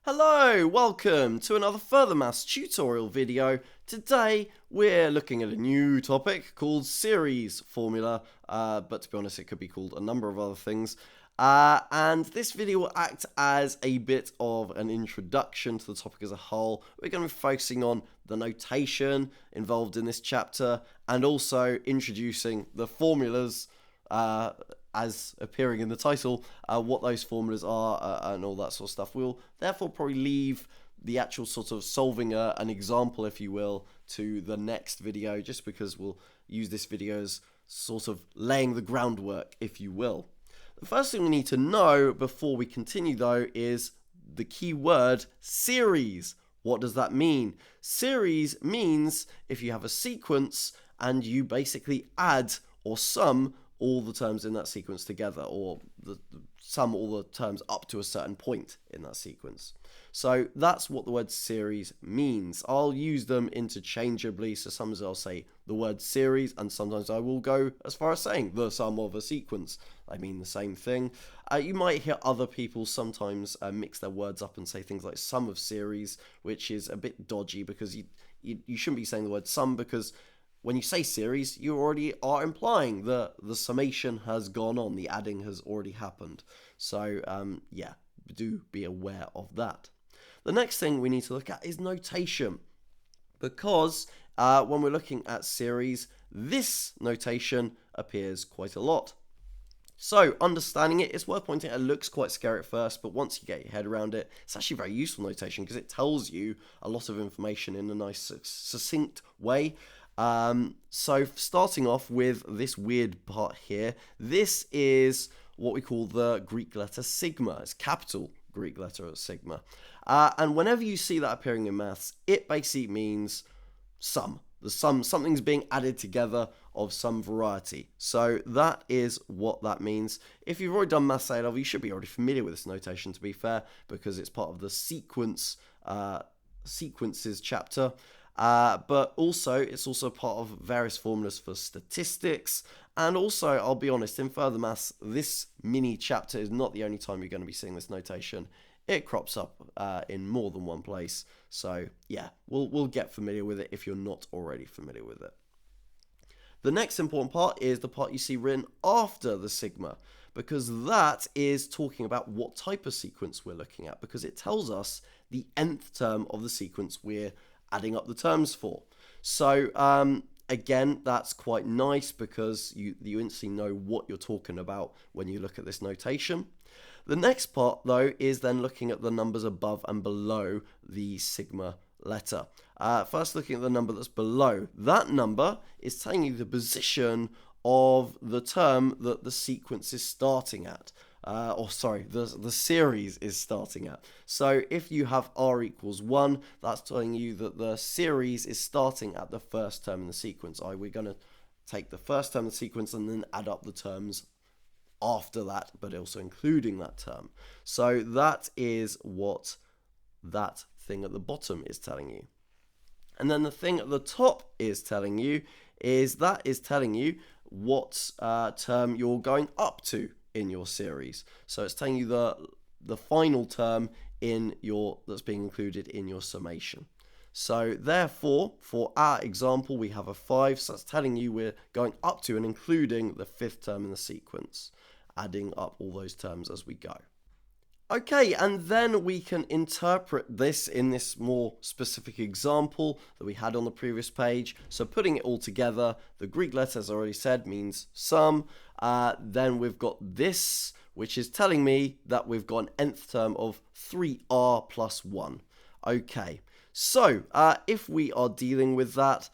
Hello, welcome to another further maths tutorial video. Today we're looking at a new topic called series formula, but to be honest it could be called a number of other things. And this video will act as a bit of an introduction to the topic as a whole. We're going to be focusing on the notation involved in this chapter and also introducing the formulas as appearing in the title, what those formulas are and all that sort of stuff. We'll therefore probably leave the actual sort of solving an example, if you will, to the next video, just because we'll use this video as sort of laying the groundwork, if you will. The first thing we need to know before we continue, though, is the key word series. What does that mean? Series means if you have a sequence and you basically add or sum all the terms in that sequence together, or sum all the terms up to a certain point in that sequence. So that's what the word series means. I'll use them interchangeably, so sometimes I'll say the word series, and sometimes I will go as far as saying the sum of a sequence. I mean the same thing. You might hear other people sometimes mix their words up and say things like sum of series, which is a bit dodgy, because you shouldn't be saying the word sum, because when you say series, you already are implying that the summation has gone on, the adding has already happened. So, yeah, do be aware of that. The next thing we need to look at is notation, because when we're looking at series, this notation appears quite a lot. So, understanding it, it's worth pointing out, it looks quite scary at first, but once you get your head around it, it's actually very useful notation, because it tells you a lot of information in a nice, succinct way. So starting off with this weird part here, this is what we call the Greek letter sigma. It's capital Greek letter sigma. And whenever you see that appearing in maths, it basically means sum. The sum, something's being added together of some variety. So that is what that means. If you've already done maths A level, you should be already familiar with this notation, to be fair, because it's part of the sequences chapter. But also, it's also part of various formulas for statistics. And also, I'll be honest, in further maths, this mini chapter is not the only time you're going to be seeing this notation. It crops up in more than one place. So, yeah, we'll get familiar with it if you're not already familiar with it. The next important part is the part you see written after the sigma, because that is talking about what type of sequence we're looking at, because it tells us the nth term of the sequence we're adding up the terms for. So again, that's quite nice, because you instantly know what you're talking about when you look at this notation. The next part, though, is then looking at the numbers above and below the sigma letter. First, looking at the number that's below. That number is telling you the position of the term that the sequence is starting at. The series is starting at. So if you have r equals 1, that's telling you that the series is starting at the first term in the sequence. We're going to take the first term of the sequence and then add up the terms after that, but also including that term. So that is what that thing at the bottom is telling you. And then the thing at the top is telling you what term you're going up to in your series. So it's telling you the final term that's being included in your summation. So therefore, for our example, we have a 5, so that's telling you we're going up to and including the 5th term in the sequence, adding up all those terms as we go. Okay, and then we can interpret this in this more specific example that we had on the previous page. So putting it all together, the Greek letter, as I already said, means sum. Then we've got this, which is telling me that we've got an nth term of 3r plus 1. Okay, so if we are dealing with that,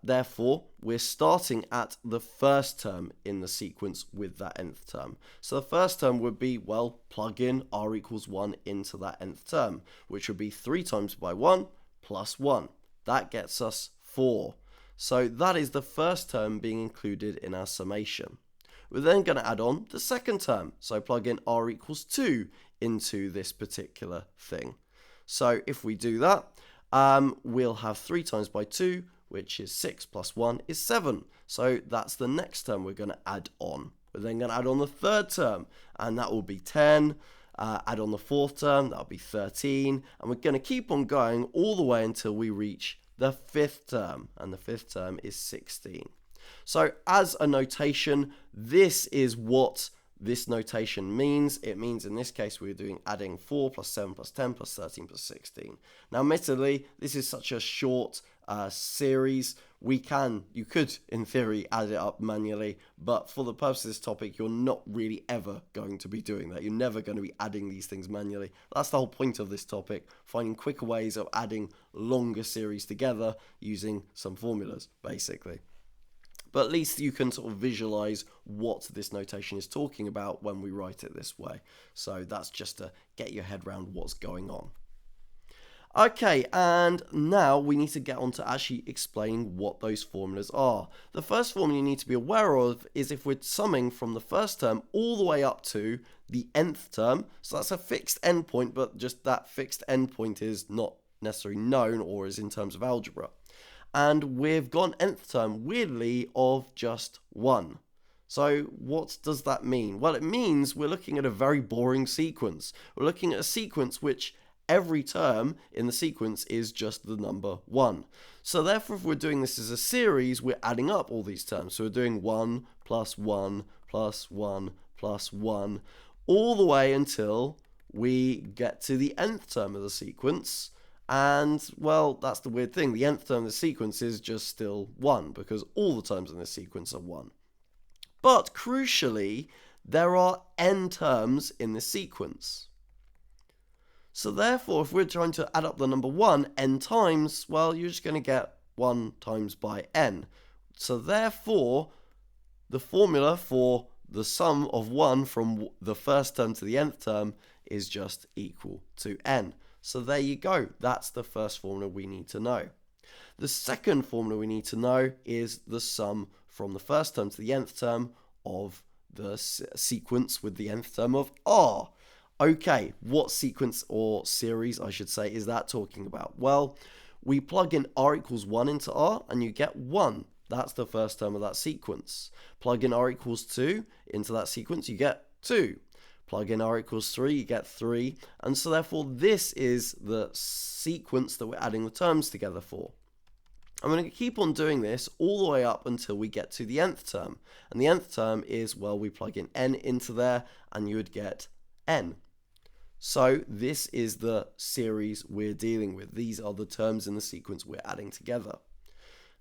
therefore, we're starting at the first term in the sequence with that nth term. So the first term would be, well, plug in r equals 1 into that nth term, which would be 3 times by 1 plus 1. That gets us 4. So that is the first term being included in our summation. We're then going to add on the second term. So plug in r equals 2 into this particular thing. So if we do that, we'll have 3 times by 2, which is 6 plus 1 is 7. So that's the next term we're going to add on. We're then going to add on the third term, and that will be 10. Add on the fourth term, that'll be 13. And we're going to keep on going all the way until we reach the fifth term. And the fifth term is 16. So as a notation, this is what this notation means. It means in this case we're doing adding 4 plus 7 plus 10 plus 13 plus 16. Now admittedly, this is such a short series. You could in theory add it up manually, but for the purpose of this topic you're not really ever going to be doing that. You're never going to be adding these things manually. That's the whole point of this topic, finding quicker ways of adding longer series together using some formulas basically. But at least you can sort of visualize what this notation is talking about when we write it this way. So that's just to get your head around what's going on. Okay, and now we need to get on to actually explaining what those formulas are. The first formula you need to be aware of is if we're summing from the first term all the way up to the nth term. So that's a fixed endpoint, but just that fixed endpoint is not necessarily known or is in terms of algebra. And we've got an nth term, weirdly, of just 1. So what does that mean? Well, it means we're looking at a very boring sequence. We're looking at a sequence which every term in the sequence is just the number 1. So therefore, if we're doing this as a series, we're adding up all these terms. So we're doing 1 plus 1 plus 1 plus 1, all the way until we get to the nth term of the sequence. And, well, that's the weird thing. The nth term of the sequence is just still 1, because all the terms in this sequence are 1. But, crucially, there are n terms in this sequence. So, therefore, if we're trying to add up the number 1 n times, well, you're just going to get 1 times by n. So, therefore, the formula for the sum of 1 from the first term to the nth term is just equal to n. So there you go, that's the first formula we need to know. The second formula we need to know is the sum from the first term to the nth term of the sequence with the nth term of r. Okay, what sequence or series, I should say, is that talking about? Well, we plug in r equals 1 into r and you get 1. That's the first term of that sequence. Plug in r equals 2 into that sequence, you get 2. Plug in r equals 3, you get 3. And so therefore this is the sequence that we're adding the terms together for. I'm going to keep on doing this all the way up until we get to the nth term. And the nth term is, well, we plug in n into there and you would get n. So this is the series we're dealing with. These are the terms in the sequence we're adding together.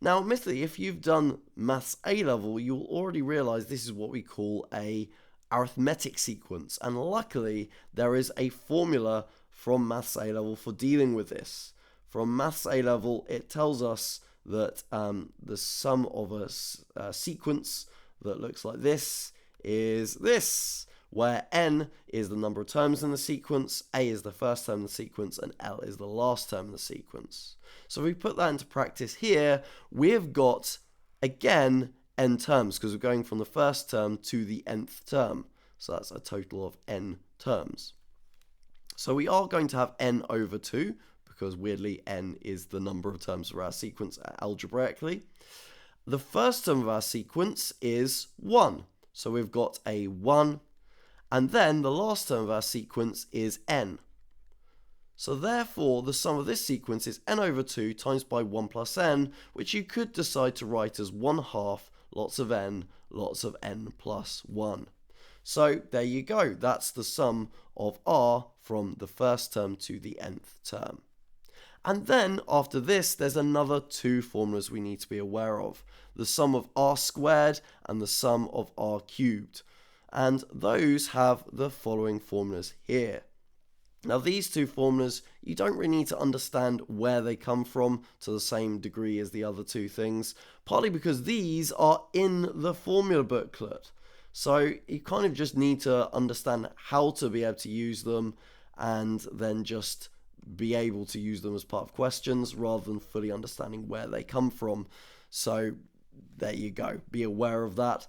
Now, admittedly, if you've done Maths A level, you'll already realize this is what we call a arithmetic sequence, and luckily there is a formula from Maths A level for dealing with this. From Maths A level, it tells us that the sum of a sequence that looks like this is this, where n is the number of terms in the sequence, a is the first term in the sequence, and l is the last term in the sequence. So if we put that into practice here, we've got, again, n terms, because we're going from the first term to the nth term. So that's a total of n terms. So we are going to have n over 2, because weirdly n is the number of terms for our sequence algebraically. The first term of our sequence is 1. So we've got a 1. And then the last term of our sequence is n. So therefore, the sum of this sequence is n over 2 times by 1 plus n, which you could decide to write as 1/2 lots of n plus 1. So there you go. That's the sum of r from the first term to the nth term. And then after this, there's another 2 formulas we need to be aware of. The sum of r squared and the sum of r cubed. And those have the following formulas here. Now these 2 formulas, you don't really need to understand where they come from to the same degree as the other 2 things, partly because these are in the formula booklet. So you kind of just need to understand how to be able to use them and then just be able to use them as part of questions rather than fully understanding where they come from. So there you go, be aware of that.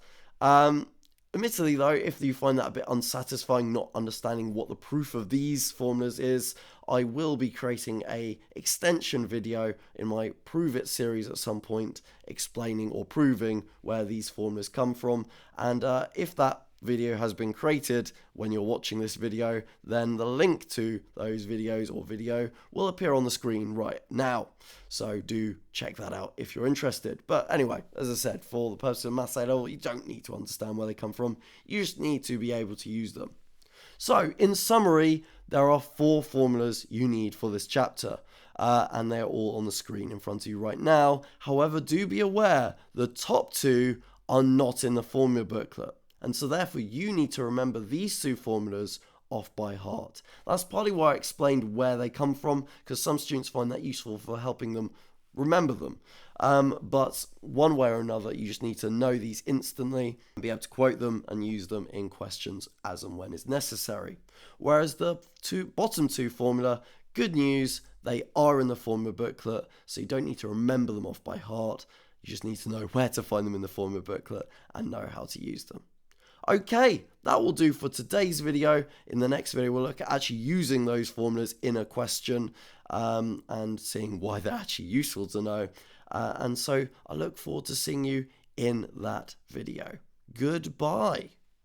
Admittedly though, if you find that a bit unsatisfying not understanding what the proof of these formulas is, I will be creating a extension video in my Prove It series at some point explaining or proving where these formulas come from, and if that video has been created when you're watching this video, then the link to those videos or video will appear on the screen right now. So do check that out if you're interested. But anyway, as I said, for the purpose of Maths A-Level, you don't need to understand where they come from. You just need to be able to use them. So, in summary, there are 4 formulas you need for this chapter, and they're all on the screen in front of you right now. However, do be aware the top 2 are not in the formula booklet, and so therefore you need to remember these 2 formulas off by heart. That's partly why I explained where they come from, because some students find that useful for helping them remember them. But one way or another, you just need to know these instantly and be able to quote them and use them in questions as and when is necessary. Whereas the bottom 2 formula, good news, they are in the formula booklet, so you don't need to remember them off by heart. You just need to know where to find them in the formula booklet and know how to use them. Okay, that will do for today's video. In the next video, we'll look at actually using those formulas in a question and seeing why they're actually useful to know. And so I look forward to seeing you in that video. Goodbye.